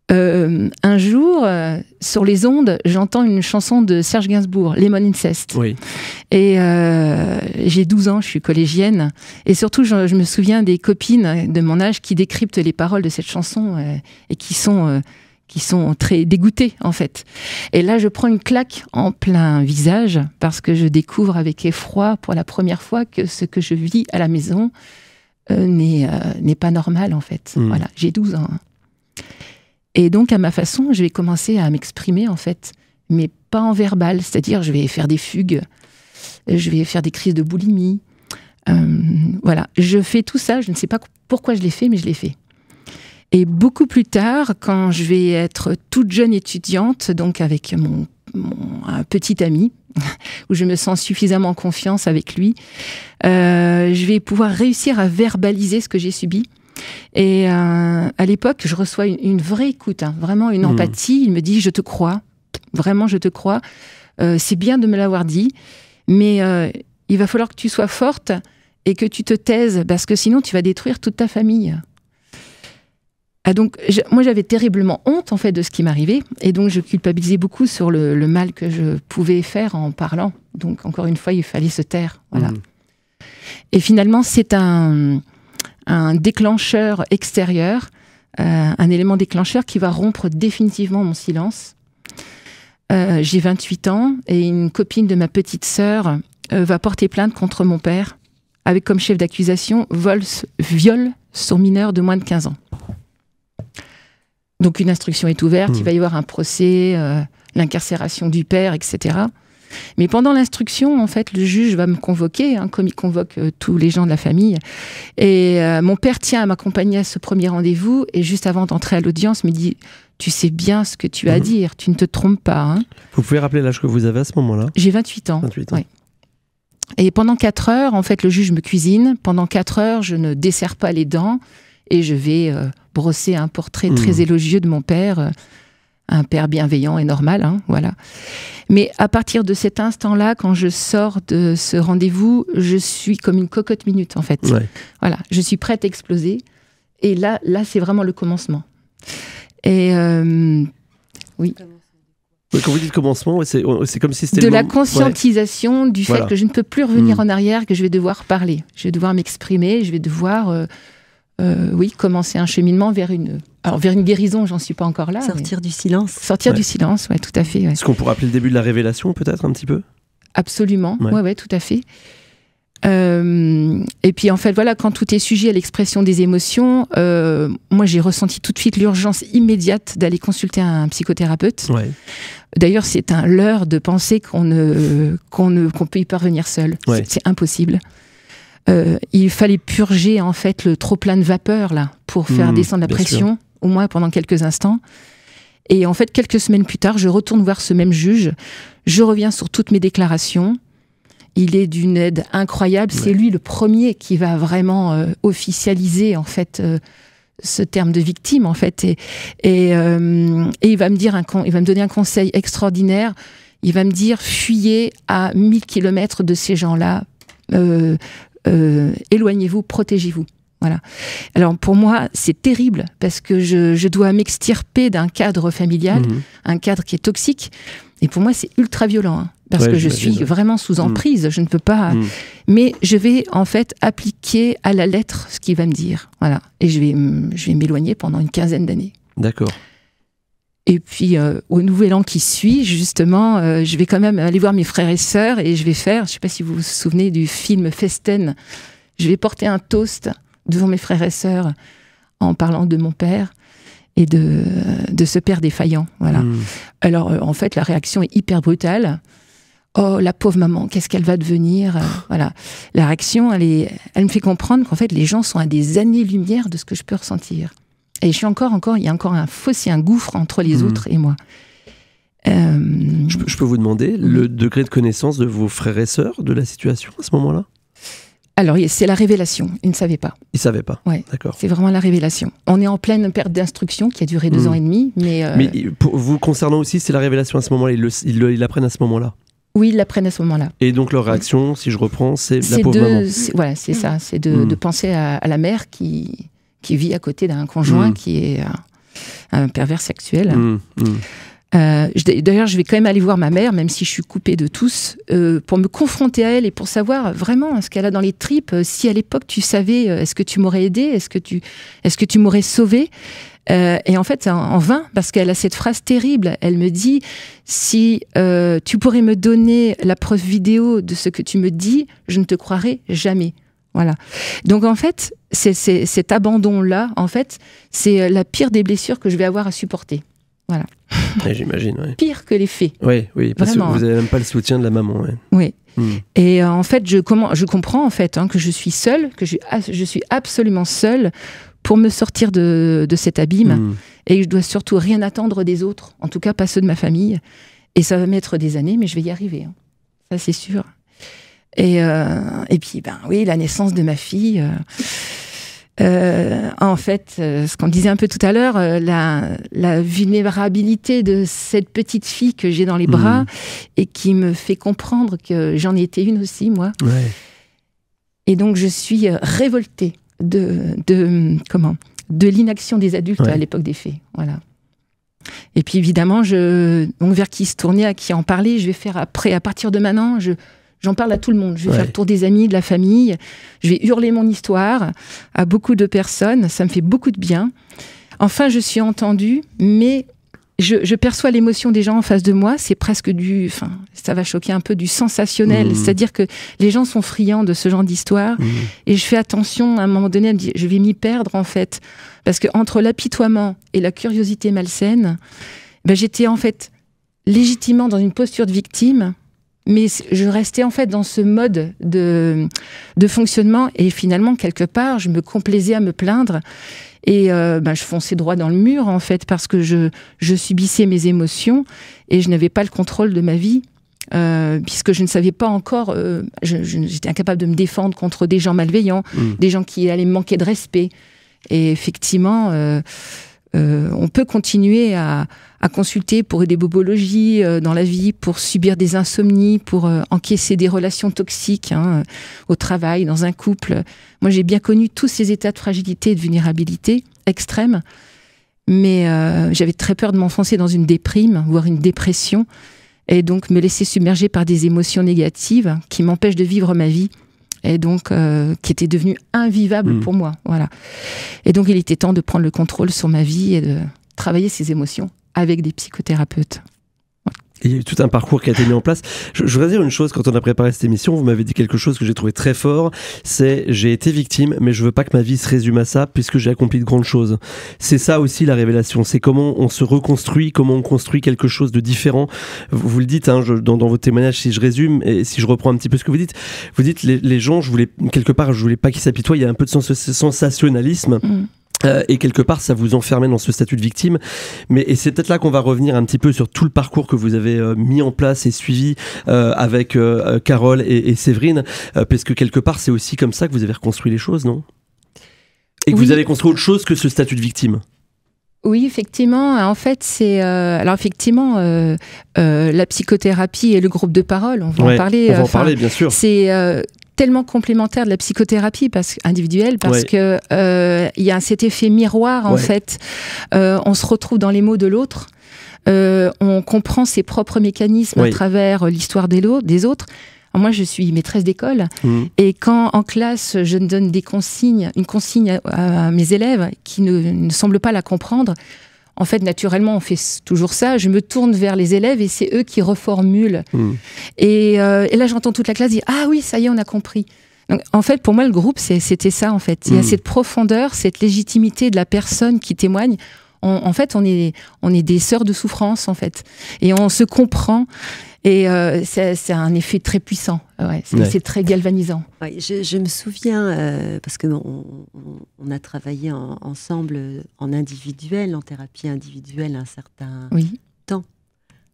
Un jour, sur les ondes, j'entends une chanson de Serge Gainsbourg, Lemon Incest. Oui. Et j'ai 12 ans, je suis collégienne. Et surtout, je me souviens des copines de mon âge qui décryptent les paroles de cette chanson et qui sont très dégoûtées, en fait. Et là, je prends une claque en plein visage parce que je découvre avec effroi pour la première fois que ce que je vis à la maison n'est pas normal, en fait. Voilà, j'ai 12 ans. Et donc, à ma façon, je vais commencer à m'exprimer, en fait, mais pas en verbal. C'est-à-dire, je vais faire des fugues, je vais faire des crises de boulimie. Voilà, je fais tout ça. Je ne sais pas pourquoi je l'ai fait, mais je l'ai fait. Et beaucoup plus tard, quand je vais être toute jeune étudiante, donc avec un petit ami, où je me sens suffisamment en confiance avec lui, je vais pouvoir réussir à verbaliser ce que j'ai subi. Et à l'époque, je reçois une vraie écoute, vraiment une empathie. Il me dit « Je te crois, vraiment je te crois, c'est bien de me l'avoir dit, mais il va falloir que tu sois forte et que tu te taises, parce que sinon tu vas détruire toute ta famille. » Ah donc, moi, j'avais terriblement honte, en fait, de ce qui m'arrivait. Et donc, je culpabilisais beaucoup sur le mal que je pouvais faire en parlant. Donc, encore une fois, il fallait se taire. Voilà. Et finalement, c'est un déclencheur extérieur un élément déclencheur qui va rompre définitivement mon silence. J'ai 28 ans et une copine de ma petite sœur va porter plainte contre mon père avec comme chef d'accusation viol sur mineur de moins de 15 ans. Donc une instruction est ouverte, il va y avoir un procès, l'incarcération du père, etc. Mais pendant l'instruction, en fait, le juge va me convoquer, comme il convoque tous les gens de la famille. Et mon père tient à m'accompagner à ce premier rendez-vous et juste avant d'entrer à l'audience, me dit « Tu sais bien ce que tu as à dire, tu ne te trompes pas. Hein. » Vous pouvez rappeler l'âge que vous avez à ce moment-là? J'ai 28 ans. 28 ans. Oui. Et pendant 4 heures, en fait, le juge me cuisine. Pendant 4 heures, je ne desserre pas les dents et je vais brosser un portrait très élogieux de mon père, un père bienveillant et normal, hein, voilà. Mais à partir de cet instant-là, quand je sors de ce rendez-vous, je suis comme une cocotte minute, en fait. Ouais. Voilà, je suis prête à exploser. Et là c'est vraiment le commencement. Et oui. Quand vous dites commencement, c'est comme si c'était de la conscientisation du fait que je ne peux plus revenir en arrière, que je vais devoir parler, je vais devoir m'exprimer, je vais devoir commencer un cheminement vers une guérison. J'en suis pas encore là. Sortir du silence. Sortir du silence, ouais, tout à fait. Ouais. Ce qu'on pourrait appeler le début de la révélation, peut-être un petit peu. Absolument, ouais, tout à fait. Et puis en fait, voilà, quand tout est sujet à l'expression des émotions, moi j'ai ressenti tout de suite l'urgence immédiate d'aller consulter un psychothérapeute. Ouais. D'ailleurs, c'est un leurre de penser qu'on peut y parvenir seul. Ouais. C'est impossible. Il fallait purger en fait le trop plein de vapeur là pour faire descendre la pression, au moins pendant quelques instants. Et en fait, quelques semaines plus tard, je retourne voir ce même juge. Je reviens sur toutes mes déclarations. Il est d'une aide incroyable. Ouais. C'est lui le premier qui va vraiment officialiser en fait ce terme de victime en fait. Et il va me donner un conseil extraordinaire. Il va me dire fuyez à 1000 km de ces gens-là. Éloignez-vous, protégez-vous. Voilà. Alors pour moi, c'est terrible parce que je dois m'extirper d'un cadre familial, un cadre qui est toxique. Et pour moi, c'est ultra violent. Hein. Parce que je suis vraiment sous emprise, je ne peux pas... Mais je vais en fait appliquer à la lettre ce qu'il va me dire. Voilà. Et je vais m'éloigner pendant une 15aine d'années. D'accord. Et puis, au nouvel an qui suit, justement, je vais quand même aller voir mes frères et sœurs et je vais faire, je ne sais pas si vous vous souvenez du film Festen, je vais porter un toast devant mes frères et sœurs en parlant de mon père et de ce père défaillant. Voilà. Alors, en fait, la réaction est hyper brutale. Oh, la pauvre maman, qu'est-ce qu'elle va devenir? Voilà. La réaction, elle me fait comprendre qu'en fait, les gens sont à des années-lumière de ce que je peux ressentir. Et il y a encore un fossé, un gouffre entre les autres et moi. Je peux vous demander le degré de connaissance de vos frères et sœurs de la situation à ce moment-là? Alors, c'est la révélation. Ils ne savaient pas. Ils ne savaient pas. Ouais. D'accord. C'est vraiment la révélation. On est en pleine perte d'instruction qui a duré 2 ans et demi. Mais pour vous concernant aussi, c'est la révélation à ce moment-là. Ils l'apprennent à ce moment-là. Oui, ils l'apprennent à ce moment-là. Et donc leur réaction, si je reprends, c'est la pauvre maman. Voilà, c'est ça. C'est de penser à la mère qui vit à côté d'un conjoint qui est un pervers sexuel. D'ailleurs, je vais quand même aller voir ma mère, même si je suis coupée de tous, pour me confronter à elle et pour savoir vraiment ce qu'elle a dans les tripes. Si à l'époque tu savais, est-ce que tu m'aurais aidée? Est-ce que tu m'aurais sauvée? Et en fait, en vain, parce qu'elle a cette phrase terrible. Elle me dit, si tu pourrais me donner la preuve vidéo de ce que tu me dis, je ne te croirai jamais. Voilà. Donc en fait, cet abandon-là, en fait, c'est la pire des blessures que je vais avoir à supporter. Voilà. Et j'imagine, oui. Pire que les faits. Oui, parce vraiment, que vous n'avez même pas le soutien de la maman. Ouais. Oui. Et en fait, je comprends en fait que je suis seule, que je suis absolument seule pour me sortir de cet abîme et que je dois surtout rien attendre des autres, en tout cas pas ceux de ma famille. Et ça va mettre des années, mais je vais y arriver. Hein. Ça, c'est sûr. Et puis, oui, la naissance de ma fille... en fait, ce qu'on disait un peu tout à l'heure, la vulnérabilité de cette petite fille que j'ai dans les bras et qui me fait comprendre que j'en ai été une aussi, moi. Ouais. Et donc, je suis révoltée de l'inaction des adultes à l'époque des faits. Voilà. Et puis, évidemment, donc vers qui se tourner, à qui en parler, je vais faire après, à partir de maintenant, j'en parle à tout le monde. Je vais faire le tour des amis, de la famille. Je vais hurler mon histoire à beaucoup de personnes. Ça me fait beaucoup de bien. Enfin, je suis entendue, mais je perçois l'émotion des gens en face de moi. C'est presque ça va choquer un peu, du sensationnel. C'est-à-dire que les gens sont friands de ce genre d'histoire. Et je fais attention, à un moment donné, à me dire, je vais m'y perdre, en fait. Parce que entre l'apitoiement et la curiosité malsaine, j'étais, en fait, légitimement dans une posture de victime. Mais je restais en fait dans ce mode de fonctionnement et finalement, quelque part, je me complaisais à me plaindre et je fonçais droit dans le mur en fait parce que je subissais mes émotions et je n'avais pas le contrôle de ma vie puisque je ne savais pas encore, j'étais incapable de me défendre contre des gens malveillants, des gens qui allaient me manquer de respect. Et effectivement... on peut continuer à consulter pour des bobologies dans la vie, pour subir des insomnies, pour encaisser des relations toxiques au travail, dans un couple. Moi, j'ai bien connu tous ces états de fragilité et de vulnérabilité extrêmes, mais j'avais très peur de m'enfoncer dans une déprime, voire une dépression, et donc me laisser submerger par des émotions négatives qui m'empêchent de vivre ma vie. Et donc, qui était devenu invivable pour moi. Voilà. Et donc, il était temps de prendre le contrôle sur ma vie et de travailler ces émotions avec des psychothérapeutes. Il y a eu tout un parcours qui a été mis en place. Je voudrais dire une chose, quand on a préparé cette émission, vous m'avez dit quelque chose que j'ai trouvé très fort, c'est j'ai été victime, mais je veux pas que ma vie se résume à ça, puisque j'ai accompli de grandes choses. C'est ça aussi la révélation, c'est comment on se reconstruit, comment on construit quelque chose de différent. Vous le dites dans vos témoignages, si je résume, et si je reprends un petit peu ce que vous dites les gens, je voulais pas qu'ils s'apitoient, il y a un peu de sensationnalisme. Et quelque part, ça vous enfermait dans ce statut de victime. Et c'est peut-être là qu'on va revenir un petit peu sur tout le parcours que vous avez mis en place et suivi avec Carole et Séverine, parce que quelque part, c'est aussi comme ça que vous avez reconstruit les choses, non ? Et que vous avez construit autre chose que ce statut de victime. Oui, effectivement. En fait, c'est la psychothérapie et le groupe de parole. On va en parler. On va en parler, bien sûr. C'est tellement complémentaire de la psychothérapie individuelle parce que il y a cet effet miroir en fait. On se retrouve dans les mots de l'autre. On comprend ses propres mécanismes à travers l'histoire des autres. Alors moi, je suis maîtresse d'école et quand en classe, je donne une consigne à mes élèves qui ne semblent pas la comprendre, en fait, naturellement, on fait toujours ça. Je me tourne vers les élèves et c'est eux qui reformulent. Et là, j'entends toute la classe dire « Ah oui, ça y est, on a compris ». Donc, en fait, pour moi, le groupe, c'était ça, en fait. Il y a cette profondeur, cette légitimité de la personne qui témoigne. En fait, on est des sœurs de souffrance, en fait. Et on se comprend. Et c'est un effet très puissant. C'est très galvanisant. Ouais, je me souviens, parce que on a travaillé ensemble en individuel, en thérapie individuelle un certain temps,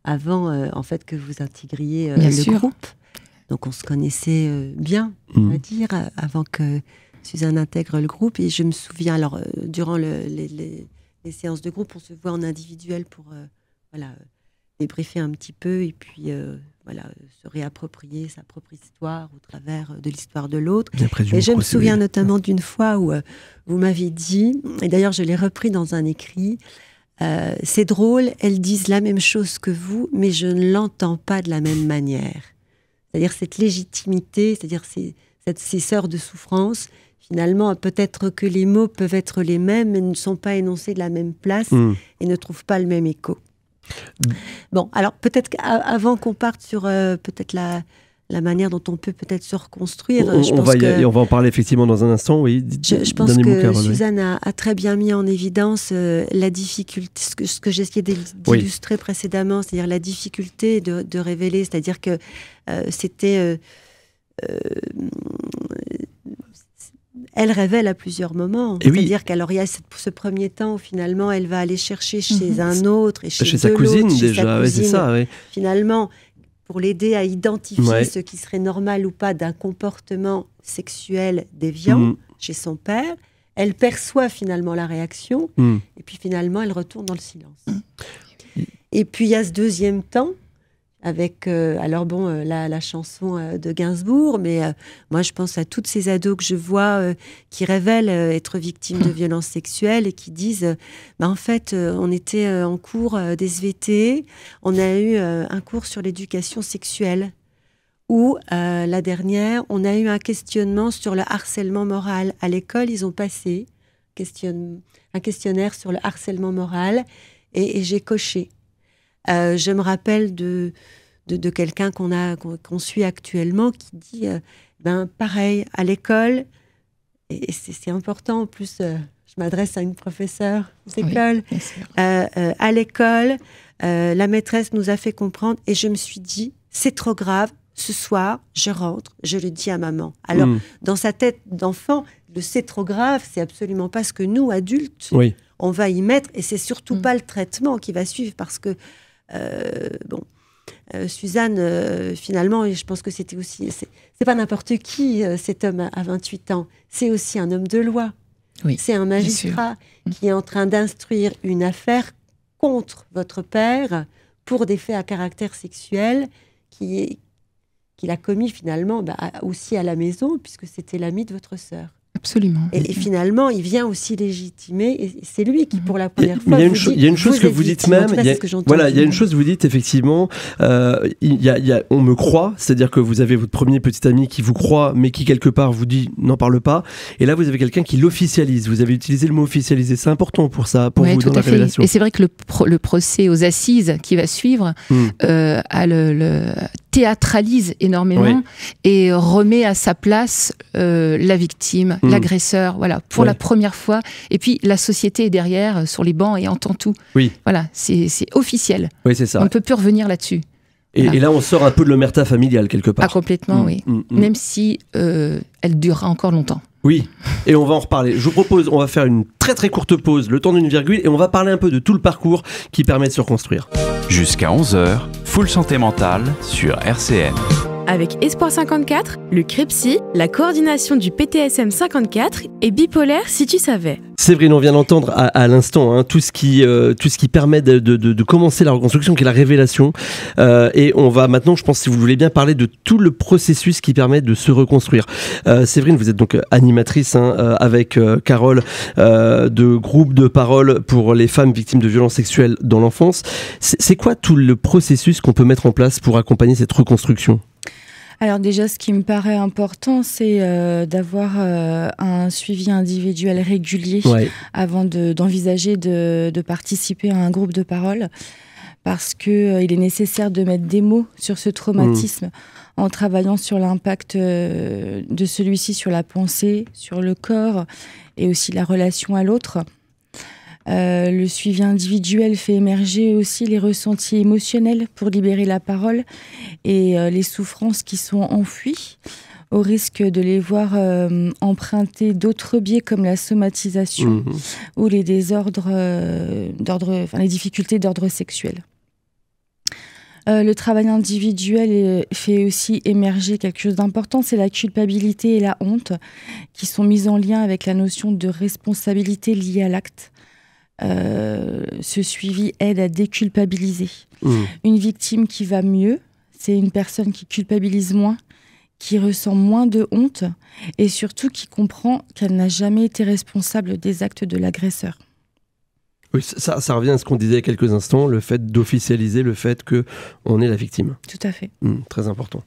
avant en fait que vous intégriez le groupe. Donc on se connaissait bien, on va dire, avant que Suzanne intègre le groupe. Et je me souviens, alors durant les séances de groupe, on se voit en individuel pour débriefer un petit peu et puis se réapproprier sa propre histoire au travers de l'histoire de l'autre. Et je me souviens notamment d'une fois où vous m'avez dit, et d'ailleurs je l'ai repris dans un écrit, c'est drôle, elles disent la même chose que vous, mais je ne l'entends pas de la même manière. C'est-à-dire cette légitimité, c'est-à-dire ces sœurs de souffrance, finalement, peut-être que les mots peuvent être les mêmes, mais ne sont pas énoncés de la même place et ne trouvent pas le même écho. Bon, alors peut-être qu'avant qu'on parte sur peut-être la manière dont on peut peut-être se reconstruire, on va en parler effectivement dans un instant. Oui. Je pense que Suzanne a très bien mis en évidence la difficulté, ce que j'essayais d'illustrer précédemment, c'est-à-dire la difficulté de révéler, c'est-à-dire que c'était elle révèle à plusieurs moments. C'est-à-dire qu'alors il y a ce premier temps où finalement elle va aller chercher chez un autre et chez sa cousine déjà. C'est ça. Finalement, pour l'aider à identifier ce qui serait normal ou pas d'un comportement sexuel déviant chez son père. Elle perçoit finalement la réaction et puis finalement elle retourne dans le silence. Et puis il y a ce deuxième temps avec la chanson de Gainsbourg, mais moi je pense à toutes ces ados que je vois qui révèlent être victimes de violences sexuelles et qui disent en fait on était en cours des SVT, on a eu un cours sur l'éducation sexuelle où la dernière on a eu un questionnement sur le harcèlement moral. À l'école ils ont passé un questionnaire sur le harcèlement moral et j'ai coché. Je me rappelle de quelqu'un qu'on suit actuellement qui dit pareil, à l'école, et c'est important en plus, je m'adresse à une professeure d'école, à l'école, la maîtresse nous a fait comprendre et je me suis dit, c'est trop grave, ce soir, je rentre, je le dis à maman. Alors, dans sa tête d'enfant, le c'est trop grave, c'est absolument pas ce que nous, adultes, on va y mettre, et c'est surtout pas le traitement qui va suivre, parce que, Suzanne, finalement, et je pense que c'était aussi, c'est pas n'importe qui, cet homme à 28 ans, c'est aussi un homme de loi. C'est un magistrat qui est en train d'instruire une affaire contre votre père pour des faits à caractère sexuel qu'il a commis finalement aussi à la maison, puisque c'était l'ami de votre sœur. Absolument. Et finalement, il vient aussi légitimer, et c'est lui qui, pour la première fois, il y a une chose que vous dites même, il y a une chose que vous dites effectivement, on me croit, c'est-à-dire que vous avez votre premier petit ami qui vous croit, mais qui quelque part vous dit n'en parle pas, et là vous avez quelqu'un qui l'officialise. Vous avez utilisé le mot officialiser, c'est important pour ça, pour vous dans la révélation. Et c'est vrai que le procès aux assises qui va suivre théâtralise énormément et remet à sa place la victime, l'agresseur, voilà, pour la première fois. Et puis la société est derrière, sur les bancs, et entend tout. Voilà, c'est officiel. C'est ça. On ne peut plus revenir là-dessus. Et là, on sort un peu de l'omerta familiale quelque part. Ah, complètement, oui. Même si elle durera encore longtemps. Oui, et on va en reparler. Je vous propose, on va faire une très très courte pause, le temps d'une virgule, et on va parler un peu de tout le parcours qui permet de se reconstruire. Jusqu'à 11h, Full Santé Mentale sur RCN. Avec Espoir 54, le CREPSI, la coordination du PTSM 54 et Bipolaire si tu savais. Séverine, on vient d'entendre à l'instant tout ce qui permet de commencer la reconstruction, qui est la révélation. Et on va maintenant, je pense, si vous le voulez bien, parler de tout le processus qui permet de se reconstruire. Séverine, vous êtes donc animatrice avec Carole de groupe de parole pour les femmes victimes de violences sexuelles dans l'enfance. C'est quoi tout le processus qu'on peut mettre en place pour accompagner cette reconstruction ? Alors déjà, ce qui me paraît important, c'est d'avoir un suivi individuel régulier avant d'envisager de participer à un groupe de parole, parce que il est nécessaire de mettre des mots sur ce traumatisme en travaillant sur l'impact de celui-ci sur la pensée, sur le corps et aussi la relation à l'autre. Le suivi individuel fait émerger aussi les ressentis émotionnels pour libérer la parole et les souffrances qui sont enfouies, au risque de les voir emprunter d'autres biais comme la somatisation ou les désordres les difficultés d'ordre sexuel. Le travail individuel fait aussi émerger quelque chose d'important, c'est la culpabilité et la honte qui sont mises en lien avec la notion de responsabilité liée à l'acte. Ce suivi aide à déculpabiliser. Une victime qui va mieux, c'est une personne qui culpabilise moins, qui ressent moins de honte et surtout qui comprend qu'elle n'a jamais été responsable des actes de l'agresseur. Oui, ça revient à ce qu'on disait il y a quelques instants, le fait d'officialiser le fait qu'on est la victime. Tout à fait. Très important.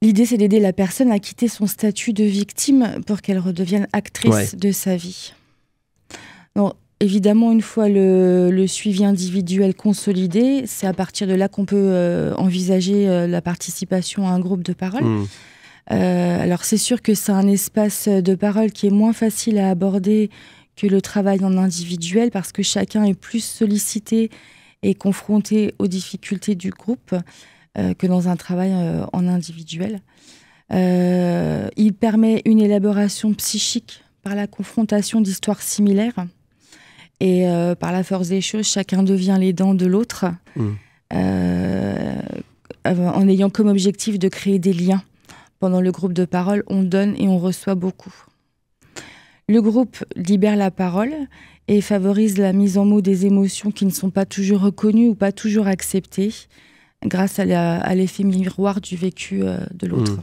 L'idée, c'est d'aider la personne à quitter son statut de victime pour qu'elle redevienne actrice de sa vie. Donc, évidemment, une fois le suivi individuel consolidé, c'est à partir de là qu'on peut envisager la participation à un groupe de parole. Alors, c'est sûr que c'est un espace de parole qui est moins facile à aborder que le travail en individuel, parce que chacun est plus sollicité et confronté aux difficultés du groupe que dans un travail en individuel. Il permet une élaboration psychique par la confrontation d'histoires similaires. Et par la force des choses, chacun devient l'aidant de l'autre, en ayant comme objectif de créer des liens. Pendant le groupe de parole, on donne et on reçoit beaucoup. Le groupe libère la parole et favorise la mise en mots des émotions qui ne sont pas toujours reconnues ou pas toujours acceptées, grâce à l'effet miroir du vécu de l'autre.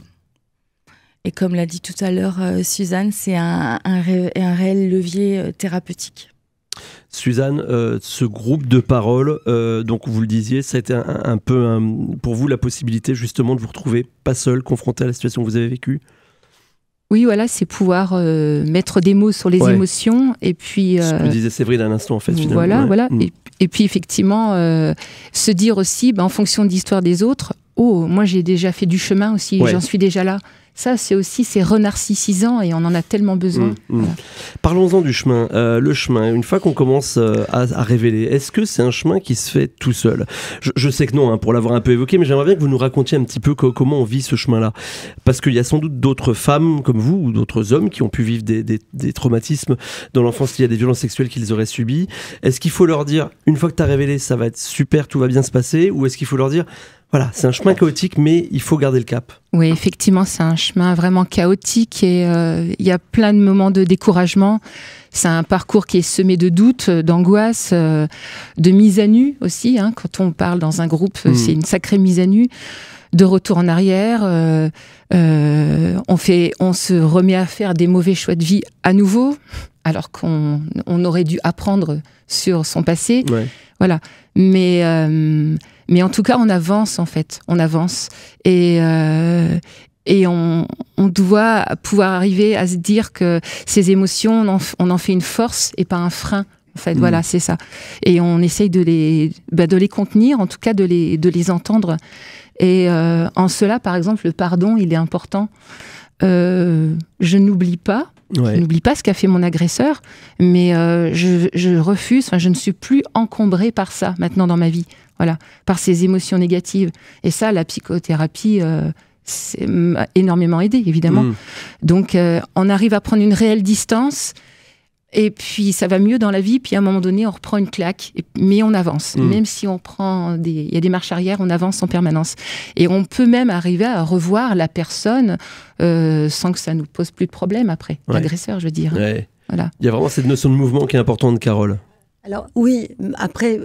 Et comme l'a dit tout à l'heure Suzanne, c'est un réel levier thérapeutique. Suzanne, ce groupe de parole, donc vous le disiez, ça a été un peu pour vous la possibilité justement de vous retrouver pas seul, confronté à la situation que vous avez vécue? Oui, voilà, c'est pouvoir mettre des mots sur les émotions et puis... Ce que disait Séverine à l'instant, en fait, finalement. Voilà, voilà. Et puis, effectivement, se dire aussi, en fonction de l'histoire des autres, moi, j'ai déjà fait du chemin aussi, j'en suis déjà là. Ça, c'est renarcissisant et on en a tellement besoin. Voilà. Parlons-en du chemin. Le chemin, une fois qu'on commence à révéler, est-ce que c'est un chemin qui se fait tout seul ? Je sais que non, pour l'avoir un peu évoqué, mais j'aimerais bien que vous nous racontiez un petit peu comment on vit ce chemin-là. Parce qu'il y a sans doute d'autres femmes comme vous ou d'autres hommes qui ont pu vivre des traumatismes dans l'enfance liés à des violences sexuelles qu'ils auraient subies. Est-ce qu'il faut leur dire, une fois que tu as révélé, ça va être super, tout va bien se passer ? Ou est-ce qu'il faut leur dire... Voilà, c'est un chemin chaotique, mais il faut garder le cap. Oui, effectivement, c'est un chemin vraiment chaotique et il y a plein de moments de découragement. C'est un parcours qui est semé de doutes, d'angoisse, de mise à nu aussi. Quand on parle dans un groupe, c'est une sacrée mise à nu, de retour en arrière. On se remet à faire des mauvais choix de vie à nouveau, alors qu'on aurait dû apprendre sur son passé. Ouais. Voilà. Mais en tout cas, on avance, en fait. On avance. Et on doit pouvoir arriver à se dire que ces émotions, on en fait une force et pas un frein. En fait, voilà, c'est ça. Et on essaye de les contenir, en tout cas de les entendre. Et en cela, par exemple, le pardon, il est important. Je n'oublie pas. Ouais. Je n'oublie pas ce qu'a fait mon agresseur, mais je refuse, je ne suis plus encombrée par ça maintenant dans ma vie, voilà, par ces émotions négatives. Et ça, la psychothérapie m'a énormément aidée, évidemment. Donc, on arrive à prendre une réelle distance, et puis ça va mieux dans la vie, puis à un moment donné, on reprend une claque, mais on avance. Même si il y a des marches arrière, on avance en permanence. Et on peut même arriver à revoir la personne sans que ça nous pose plus de problème après, l'agresseur, je veux dire. Ouais. Voilà. Il y a vraiment cette notion de mouvement qui est importante, Carole. Alors oui, après...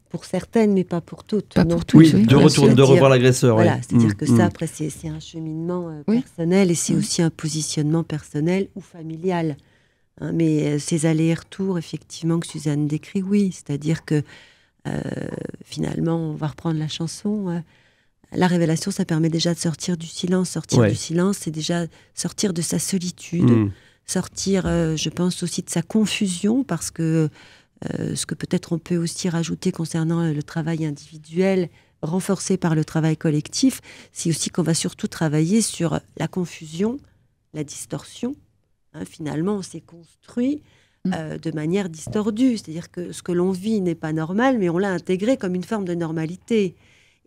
pour certaines, mais pas pour toutes. Pas pour toutes, oui. De revoir l'agresseur. Voilà, c'est-à-dire que ça, après, c'est un cheminement personnel et c'est aussi un positionnement personnel ou familial. Mais ces allers-retours, effectivement, que Suzanne décrit, oui. C'est-à-dire que, finalement, on va reprendre la chanson. La révélation, ça permet déjà de sortir du silence. Sortir du silence, c'est déjà sortir de sa solitude. Sortir, je pense, aussi de sa confusion, parce que ce que peut-être on peut aussi rajouter concernant le travail individuel, renforcé par le travail collectif, c'est aussi qu'on va surtout travailler sur la confusion, la distorsion. Finalement, on s'est construit de manière distordue. C'est-à-dire que ce que l'on vit n'est pas normal, mais on l'a intégré comme une forme de normalité.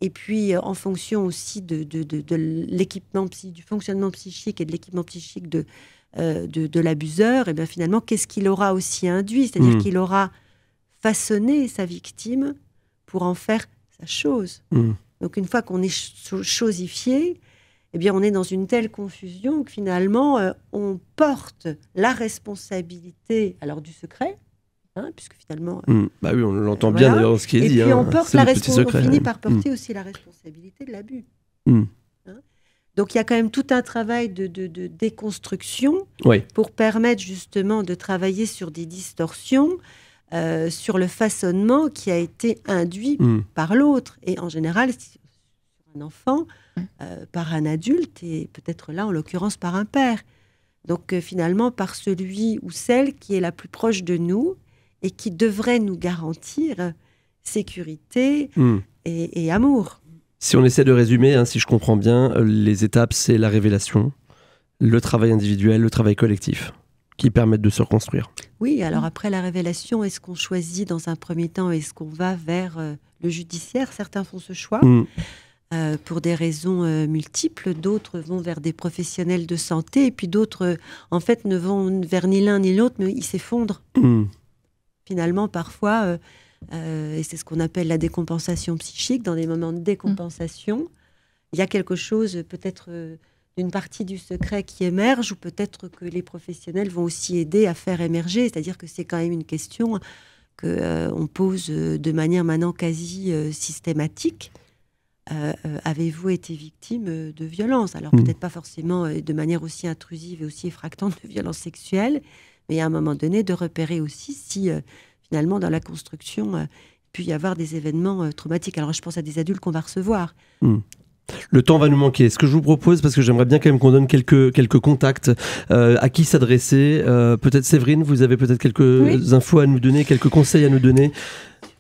Et puis, en fonction aussi de l'équipement, du fonctionnement psychique et de l'équipement psychique de l'abuseur, et bien finalement, qu'est-ce qu'il aura aussi induit ? C'est-à-dire qu'il aura façonné sa victime pour en faire sa chose. Donc, une fois qu'on est chosifié, eh bien, on est dans une telle confusion que finalement, on porte la responsabilité du secret, puisque finalement... Bah oui, on l'entend bien d'ailleurs dans ce qui est dit. Et puis on porte on finit par porter aussi la responsabilité de l'abus. Donc il y a quand même tout un travail de déconstruction pour permettre justement de travailler sur des distorsions, sur le façonnement qui a été induit par l'autre. Et en général, sur un enfant... par un adulte et peut-être là en l'occurrence par un père, donc finalement par celui ou celle qui est la plus proche de nous et qui devrait nous garantir sécurité et amour. Si on essaie de résumer, si je comprends bien, les étapes, c'est la révélation, le travail individuel, le travail collectif qui permettent de se reconstruire. Oui, alors après la révélation, est-ce qu'on choisit dans un premier temps, est-ce qu'on va vers le judiciaire ? Certains font ce choix pour des raisons multiples, d'autres vont vers des professionnels de santé, et puis d'autres, en fait, ne vont vers ni l'un ni l'autre, mais ils s'effondrent. Finalement, parfois, et c'est ce qu'on appelle la décompensation psychique, dans des moments de décompensation, il y a quelque chose, peut-être d'une partie du secret qui émerge, ou peut-être que les professionnels vont aussi aider à faire émerger, c'est-à-dire que c'est quand même une question qu'on pose de manière maintenant quasi systématique. Avez-vous été victime de violences ? Alors peut-être pas forcément de manière aussi intrusive et aussi effractante de violences sexuelles, mais à un moment donné de repérer aussi si finalement dans la construction il peut y avoir des événements traumatiques. Alors je pense à des adultes qu'on va recevoir. Le temps va nous manquer. Ce que je vous propose, parce que j'aimerais bien quand même qu'on donne quelques contacts à qui s'adresser. Peut-être Séverine, vous avez peut-être quelques infos à nous donner, quelques conseils à nous donner.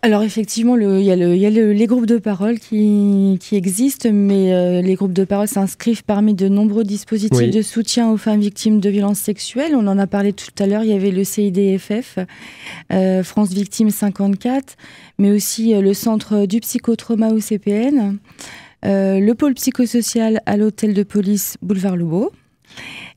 Alors effectivement, il y a les groupes de parole qui existent, mais les groupes de parole s'inscrivent parmi de nombreux dispositifs de soutien aux femmes victimes de violences sexuelles. On en a parlé tout à l'heure, il y avait le CIDFF, France Victimes 54, mais aussi le Centre du Psychotrauma au CPN, le pôle psychosocial à l'hôtel de police Boulevard Loubeau,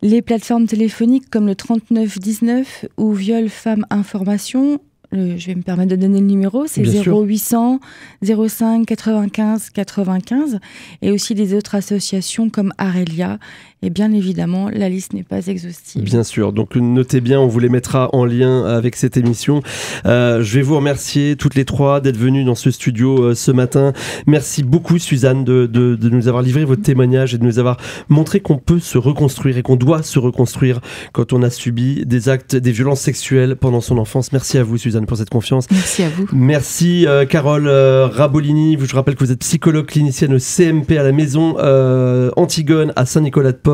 les plateformes téléphoniques comme le 3919 ou Viol Femmes Information. Je vais me permettre de donner le numéro, c'est 0800 05 95 95, et aussi des autres associations comme Arelia. Et bien évidemment, la liste n'est pas exhaustive. Bien sûr, donc notez bien, on vous les mettra en lien avec cette émission. Je vais vous remercier toutes les trois d'être venues dans ce studio ce matin. Merci beaucoup Suzanne de nous avoir livré votre témoignage et de nous avoir montré qu'on peut se reconstruire et qu'on doit se reconstruire quand on a subi des actes, des violences sexuelles pendant son enfance. Merci à vous Suzanne pour cette confiance. Merci à vous. Merci Carole Rabolini. Je rappelle que vous êtes psychologue clinicienne au CMP à la maison Antigone à Saint-Nicolas-de-Port.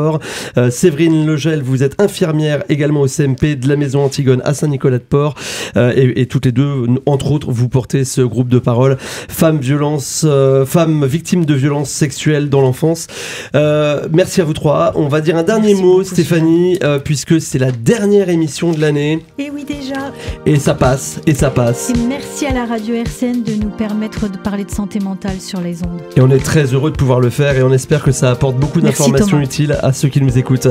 Séverine Legel, vous êtes infirmière également au CMP de la maison Antigone à Saint-Nicolas-de-Port. Et toutes les deux, entre autres, vous portez ce groupe de parole femmes victimes de violences sexuelles dans l'enfance. Merci à vous trois. On va dire un dernier mot, Stéphanie, puisque c'est la dernière émission de l'année. Et oui, déjà. Et ça passe. Et ça passe. Et merci à la radio RCN de nous permettre de parler de santé mentale sur les ondes. Et on est très heureux de pouvoir le faire et on espère que ça apporte beaucoup d'informations utiles à ceux qui nous écoutent.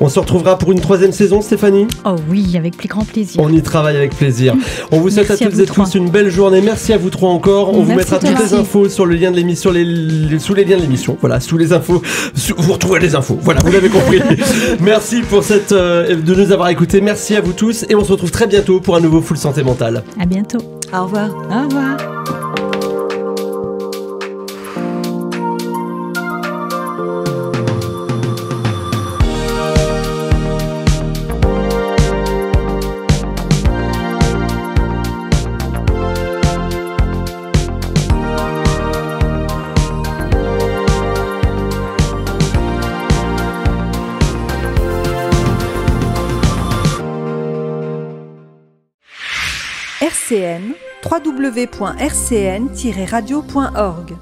On se retrouvera pour une 3e saison, Stéphanie ? Oh oui, avec plus grand plaisir. On y travaille avec plaisir. On vous souhaite à toutes et tous une belle journée. Merci à vous trois encore. On vous mettra toutes les infos sur le lien de l'émission, sous les liens de l'émission. Voilà, sous les infos. Vous retrouvez les infos. Voilà, vous l'avez compris. Merci pour de nous avoir écoutés. Merci à vous tous et on se retrouve très bientôt pour un nouveau Full Santé Mentale. À bientôt. Au revoir. Au revoir. RCN, www.rcn-radio.org